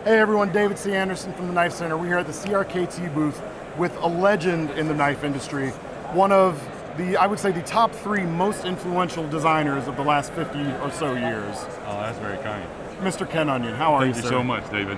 Hey everyone, David C. Anderson from the Knife Center. We're here at the CRKT booth with a legend in the knife industry, one of the, I would say, the top 3 most influential designers of the last 50 or so years. Oh, that's very kind. Mr. Ken Onion, how are you, sir? Thank you so much, David.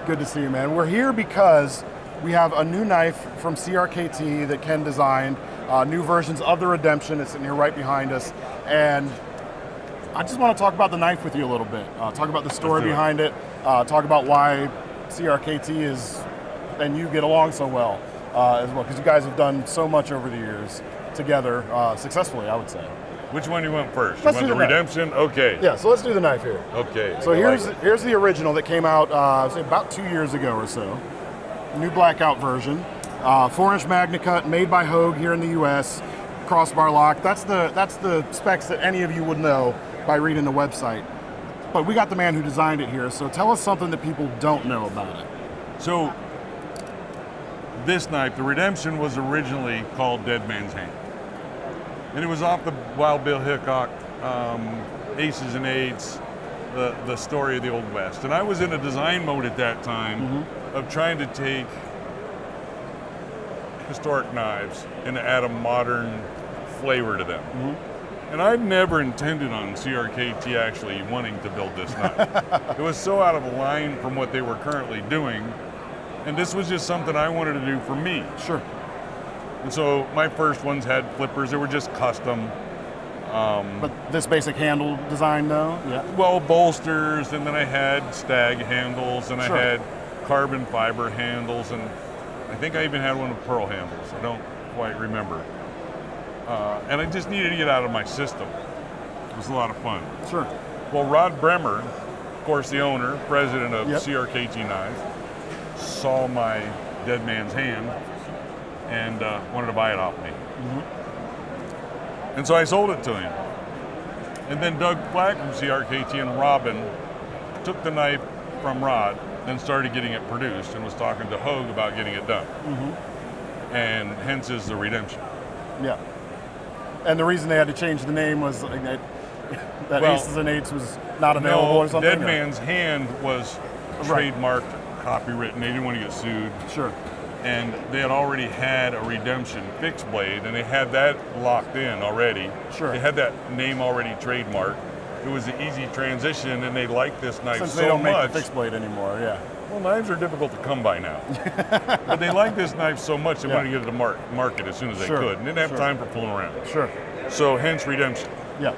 Good to see you, man. We're here because we have a new knife from CRKT that Ken designed, new versions of the Redemption. It's sitting here right behind us. And I just want to talk about the knife with you a little bit. Talk about the story behind it. Talk about why CRKT is, and you get along so well as well, because you guys have done so much over the years together, successfully, I would say. Which one do you want first? Let's you do want the the knife. Redemption? Okay. Yeah, so let's do the knife here. Okay. So here's the original that came out say about 2 years ago or so. New blackout version, 4-inch Magna Cut, made by Hogue here in the U.S. Crossbar lock. That's the specs that any of you would know by reading the website. But we got the man who designed it here, so tell us something that people don't know about it. So this knife, the Redemption, was originally called Dead Man's Hand. And it was off the Wild Bill Hickok, Aces and Eights, the story of the Old West. And I was in a design mode at that time of trying to take historic knives and add a modern flavor to them. And I never intended on CRKT actually wanting to build this knife. It was so out of line from what they were currently doing, and this was just something I wanted to do for me. Sure. And so my first ones had flippers. They were just custom. But this basic handle design, though? Yeah. Well, bolsters, and then I had stag handles, and Sure. I had carbon fiber handles, and I think I even had one with pearl handles. I don't quite remember. And I just needed to get out of my system. It was a lot of fun. Sure. Well, Rod Bremer, of course the owner, president of Yep. CRKT Knives, saw my Dead Man's Hand and wanted to buy it off me. And so I sold it to him. And then Doug Flack from CRKT and Robin took the knife from Rod and started getting it produced and was talking to Hogue about getting it done. And hence is the Redemption. Yeah. And the reason they had to change the name was like that Well, Aces and Eights was not available or something? Dead Man's Hand was trademarked, copywritten. They didn't want to get sued. Sure. And they had already had a Redemption fixed blade, and they had that locked in already. Sure. They had that name already trademarked. It was an easy transition, and they liked this knife Since so they don't much. make the fixed blade anymore, yeah. Well, knives are difficult to come by now. But they liked this knife so much, they wanted to get it to market as soon as they could, and didn't have time for fooling around. Sure. So hence Redemption. Yeah.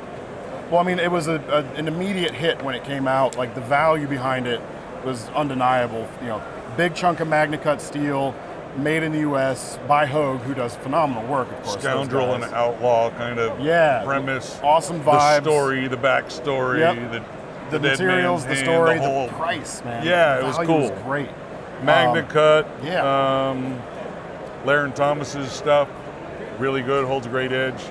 Well, I mean, it was an immediate hit when it came out. Like, the value behind it was undeniable. You know, big chunk of Magna Cut steel, made in the U.S. by Hogue, who does phenomenal work, of course. Scoundrel and outlaw kind of premise. Awesome vibes. The story, the backstory, the Dead materials, Man's the Hand, story, the whole price, man. Yeah, the it was value cool. Was great. Magna Cut. Yeah. Laren Thomas's stuff, really good, holds a great edge.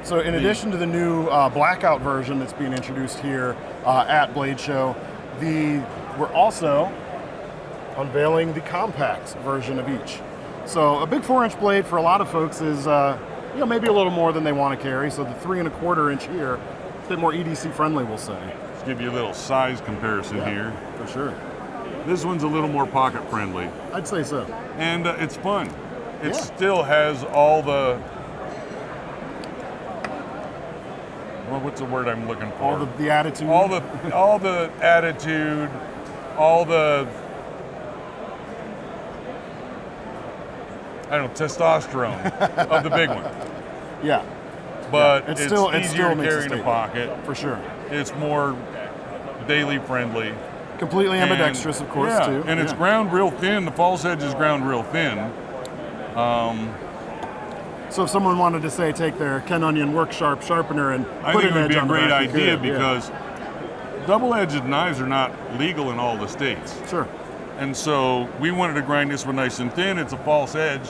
So in addition to the new blackout version that's being introduced here at Blade Show, we're also unveiling the compact version of each. So a big 4-inch blade for a lot of folks is maybe a little more than they want to carry. So the 3 1/4 inch here, a bit more EDC friendly, we'll say. Let's give you a little size comparison here. For sure. This one's a little more pocket friendly. I'd say so. And it's fun. It still has all the, well, what's the word I'm looking for? All the attitude. All the attitude, all the, I don't know, testosterone of the big one. Yeah. But It's it's still easier to makes carry a in a statement. pocket. For sure. It's more daily friendly. Completely ambidextrous, of course, too. And it's ground real thin. The false edge is ground real thin. So if someone wanted to say take their Ken Onion Work Sharp sharpener and I put think an it would edge be a on the great back, you idea could, because double-edged knives are not legal in all the states. Sure. And so we wanted to grind this one nice and thin. It's a false edge.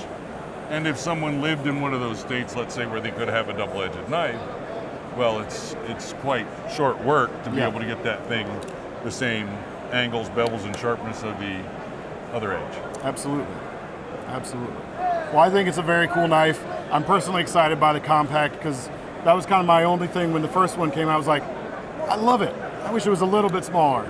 And if someone lived in one of those states, let's say, where they could have a double-edged knife, well, it's quite short work to be able to get that thing the same angles, bevels, and sharpness of the other edge. Absolutely. Absolutely. Well, I think it's a very cool knife. I'm personally excited by the compact because that was kind of my only thing when the first one came out. I was like, I love it. I wish it was a little bit smaller.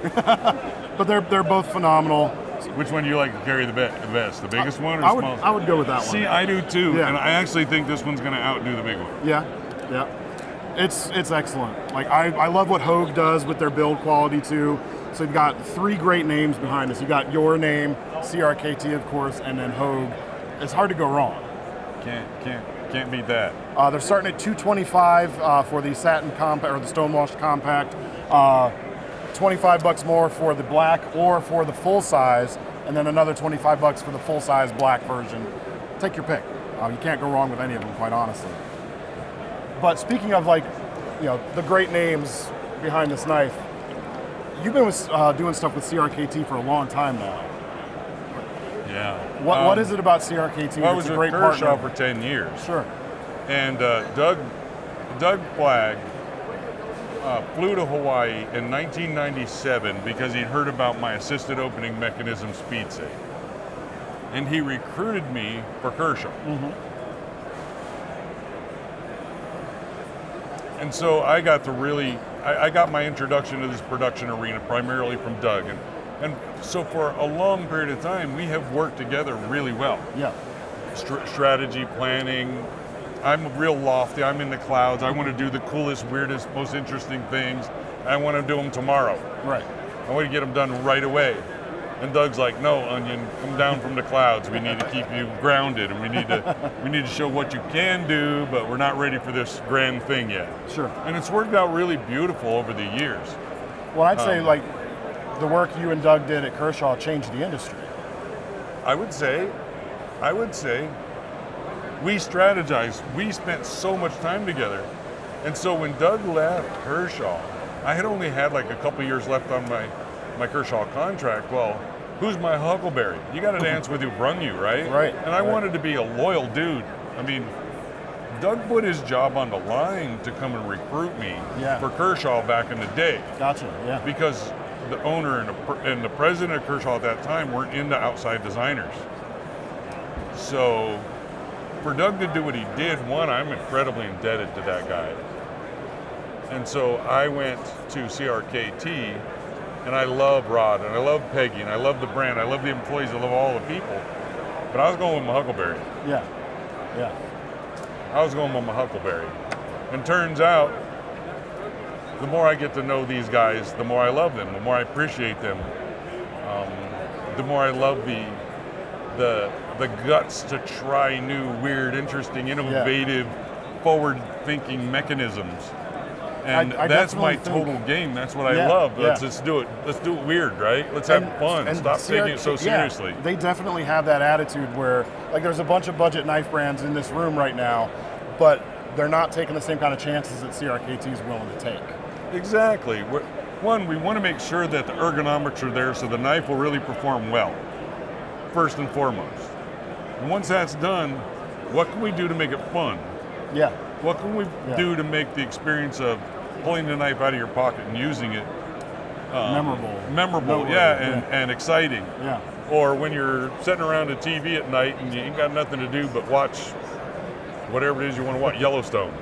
But they're both phenomenal. Which one do you like to carry the best? The biggest one or the smallest? I would go with that one. See, I do too, Yeah. and I actually think this one's going to outdo the big one. Yeah, yeah. It's excellent. Like I love what Hogue does with their build quality too. So you've got 3 great names behind us. You got your name, CRKT of course, and then Hogue. It's hard to go wrong. Can't beat that. They're starting at $225 for the satin compact or the stonewashed compact. $25 more for the black or for the full size, and then another $25 for the full size black version. Take your pick. You can't go wrong with any of them, quite honestly. But speaking of the great names behind this knife, you've been doing stuff with CRKT for a long time now. Yeah. What is it about CRKT? Well, I was a great with Kershaw partner? for 10 years. Sure. And Doug Flagg flew to Hawaii in 1997 because he'd heard about my assisted opening mechanism speed safe. And he recruited me for Kershaw. Mm-hmm. And so I got to I got my introduction to this production arena primarily from Doug. And so for a long period of time, we have worked together really well. Yeah. Strategy, planning. I'm real lofty. I'm in the clouds. I want to do the coolest, weirdest, most interesting things. I want to do them tomorrow. Right. I want to get them done right away. And Doug's like, no, Onion, come down from the clouds. We need to keep you grounded, and we need to show what you can do, but we're not ready for this grand thing yet. Sure. And it's worked out really beautiful over the years. Well, I'd say the work you and Doug did at Kershaw changed the industry. I would say we strategized. We spent so much time together. And so when Doug left Kershaw, I had only had like a couple years left on my Kershaw contract. Well, who's my huckleberry? You got to dance with who brung you, right? Right. And I wanted to be a loyal dude. I mean, Doug put his job on the line to come and recruit me for Kershaw back in the day. Gotcha, yeah. Because the owner and the president of Kershaw at that time weren't into outside designers. So for Doug to do what he did, one, I'm incredibly indebted to that guy. And so I went to CRKT, and I love Rod, and I love Peggy, and I love the brand, I love the employees, I love all the people. But I was going with my huckleberry. Yeah, yeah. I was going with my huckleberry. And turns out, the more I get to know these guys, the more I love them, the more I appreciate them, the more I love the guts to try new, weird, interesting, innovative, forward-thinking mechanisms. And that's my total game. That's what I love. Let's do it. Let's do it weird, right? Let's have fun. Stop taking it so seriously. They definitely have that attitude where, like, there's a bunch of budget knife brands in this room right now, but they're not taking the same kind of chances that CRKT is willing to take. Exactly. One, we want to make sure that the ergonomics are there so the knife will really perform well, first and foremost. And once that's done, what can we do to make it fun? Yeah. What can we do to make the experience of pulling the knife out of your pocket and using it memorable, and exciting. Yeah. Or when you're sitting around a TV at night and you ain't got nothing to do but watch whatever it is you want to watch, Yellowstone.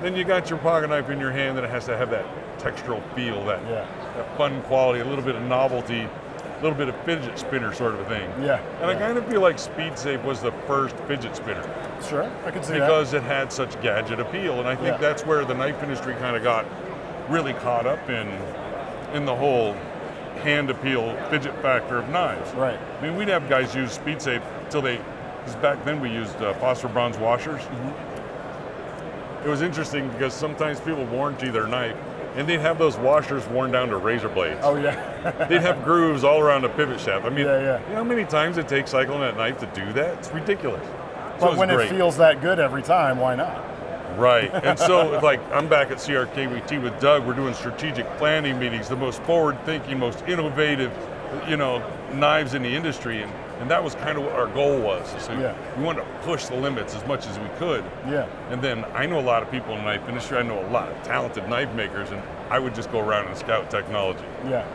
Then you got your pocket knife in your hand and it has to have that textural feel, that fun quality, a little bit of novelty, a little bit of fidget spinner sort of a thing. Yeah. And I kind of feel like Speed Safe was the first fidget spinner. Sure, I can see that. Because it had such gadget appeal. And I think that's where the knife industry kind of got really caught up in the whole hand appeal, fidget factor of knives. Right. I mean, we'd have guys use Speed Safe till because back then we used phosphor bronze washers. Mm-hmm. It was interesting because sometimes people warranty their knife and they'd have those washers worn down to razor blades. Oh, yeah. They'd have grooves all around the pivot shaft. I mean, you know how many times it takes cycling that knife to do that? It's ridiculous. But when it feels that good every time, why not? Right. And so, like, I'm back at CRKT with Doug. We're doing strategic planning meetings, the most forward-thinking, most innovative, knives in the industry. And that was kind of what our goal was. So we wanted to push the limits as much as we could. Yeah. And then I know a lot of people in the knife industry. I know a lot of talented knife makers, and I would just go around and scout technology. Yeah.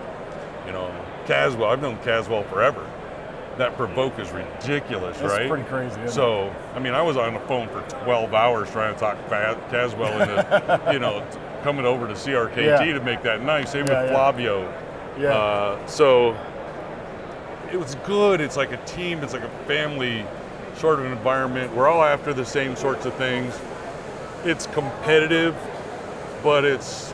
Caswell, I've known Caswell forever. that provoke is ridiculous, It's right? pretty crazy, isn't it? So, I mean, I was on the phone for 12 hours trying to talk Caswell into, coming over to CRKT to make that knife. Same with Flavio. Yeah. So it was good. It's like a team. It's like a family sort of environment. We're all after the same sorts of things. It's competitive, but it's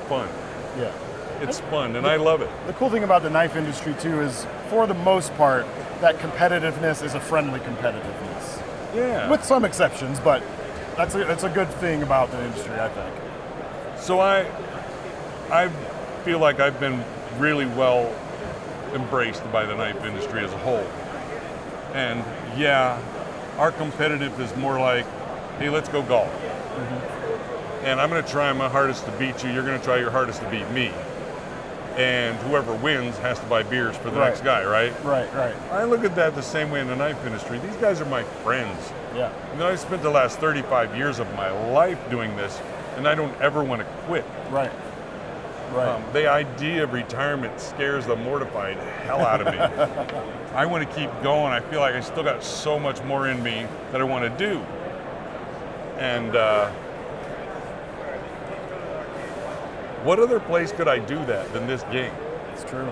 fun. Yeah. It's fun, and I love it. The cool thing about the knife industry too is, for the most part, that competitiveness is a friendly competitiveness. Yeah. With some exceptions, but that's a good thing about the industry, I think. So I feel like I've been really well embraced by the knife industry as a whole. And yeah, our competitive is more like, hey, let's go golf. Mm-hmm. And I'm going to try my hardest to beat you. You're going to try your hardest to beat me. And whoever wins has to buy beers for the next guy, right? Right. I look at that the same way in the knife industry. These guys are my friends. Yeah. I spent the last 35 years of my life doing this, and I don't ever want to quit. Right. The idea of retirement scares the mortified hell out of me. I want to keep going. I feel like I still got so much more in me that I want to do. And what other place could I do that than this game? It's true.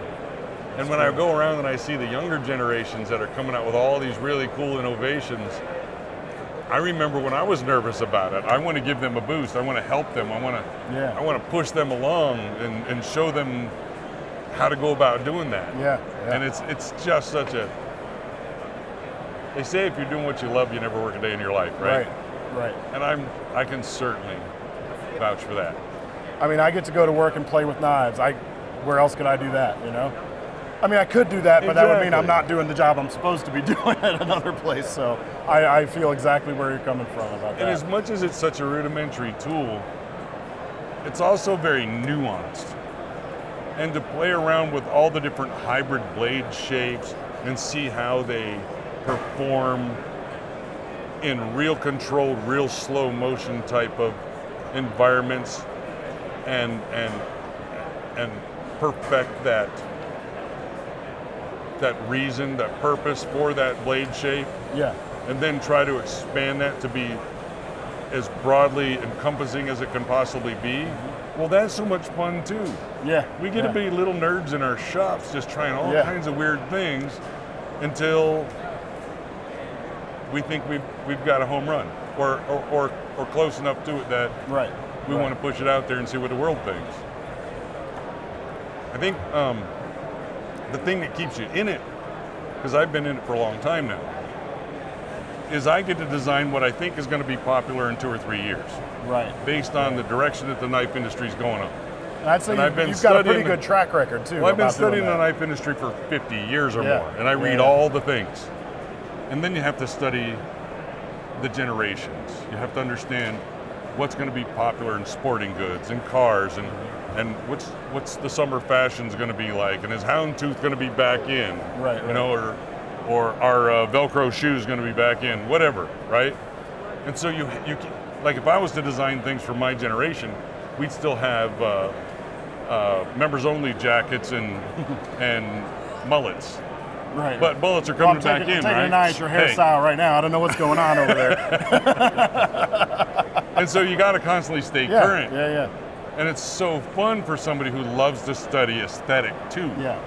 And when I go around and I see the younger generations that are coming out with all these really cool innovations, I remember when I was nervous about it. I want to give them a boost. I want to help them. I want to push them along and show them how to go about doing that. Yeah. And it's just such a. They say if you're doing what you love, you never work a day in your life, right? Right. And I can certainly vouch for that. I mean, I get to go to work and play with knives. Where else could I do that, I mean, I could do that, but that would mean I'm not doing the job I'm supposed to be doing at another place. So I feel exactly where you're coming from about that. And as much as it's such a rudimentary tool, it's also very nuanced. And to play around with all the different hybrid blade shapes and see how they perform in real controlled, real slow motion type of environments and perfect that reason, that purpose for that blade shape. Yeah. And then try to expand that to be as broadly encompassing as it can possibly be. Well, that's so much fun too. Yeah. We get to be little nerds in our shops just trying all kinds of weird things until we think we've got a home run or close enough to it that we want to push it out there and see what the world thinks. I think the thing that keeps you in it, because I've been in it for a long time now, is I get to design what I think is going to be popular in 2 or 3 years. Right. Based on the direction that the knife industry is going on. And I'd say you've got a pretty good track record too. Well, I've been studying the knife industry for 50 years or more, and I read all the things. And then you have to study the generations. You have to understand what's going to be popular in sporting goods and cars, and what's the summer fashions going to be like, and is houndtooth going to be back in, or are Velcro shoes going to be back in, whatever, right? And so you like if I was to design things for my generation, we'd still have members only jackets and mullets. Right. But bullets are coming back in, right? I'm taking an eye at your hairstyle right now. I don't know what's going on over there. And so you got to constantly stay current. Yeah. And it's so fun for somebody who loves to study aesthetic too. Yeah.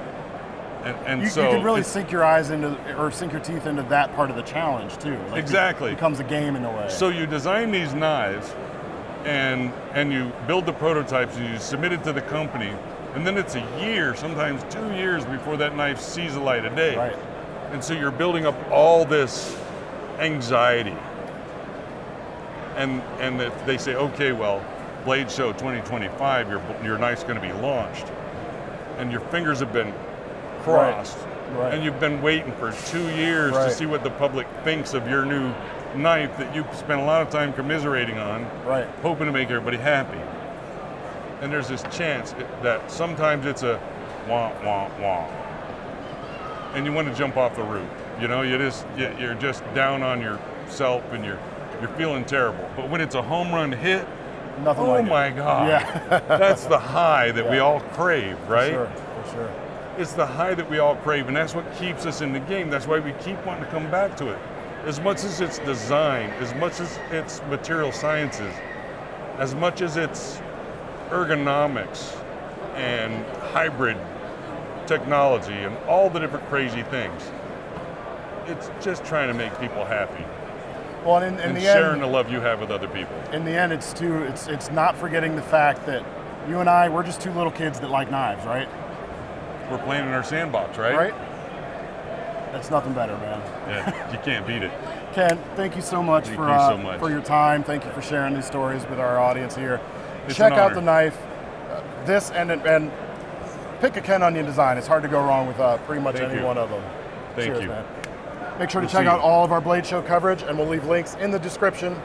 And you so can really sink your eyes into, or sink your teeth into that part of the challenge too. Like exactly. It becomes a game in a way. So you design these knives, and you build the prototypes, and you submit it to the company, and then it's a year, sometimes 2 years before that knife sees the light of day. Right. And so you're building up all this anxiety. And if they say, okay, well, Blade Show 2025, your knife's going to be launched, and your fingers have been crossed, and you've been waiting for 2 years to see what the public thinks of your new knife that you spent a lot of time commiserating on, hoping to make everybody happy. And there's this chance that sometimes it's a wah, wah, wah. And you want to jump off the roof. You're just down on yourself and you're feeling terrible. But when it's a home run hit, nothing oh like my it. God. Yeah. That's the high that we all crave, right? For sure. it's the high that we all crave, and that's what keeps us in the game. That's why we keep wanting to come back to it. As much as it's design, as much as it's material sciences, as much as it's ergonomics and hybrid technology and all the different crazy things, it's just trying to make people happy. Well, and in and the sharing end, the love you have with other people. in the end, it's not forgetting the fact that you and I, we're just two little kids that like knives, right? We're playing in our sandbox, right? Right? That's nothing better, man. Yeah, you can't beat it. Ken, thank you so much Thank for you so much. for your time. Thank you for sharing these stories with our audience here. It's Check an out honor. the knife. This and pick a Ken Onion design. It's hard to go wrong with pretty much Thank any you. one of them. Thank Cheers, you. man. Make sure to We'll check see out you. all of our Blade Show coverage, and we'll leave links in the description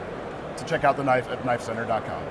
to check out the knife at KnifeCenter.com.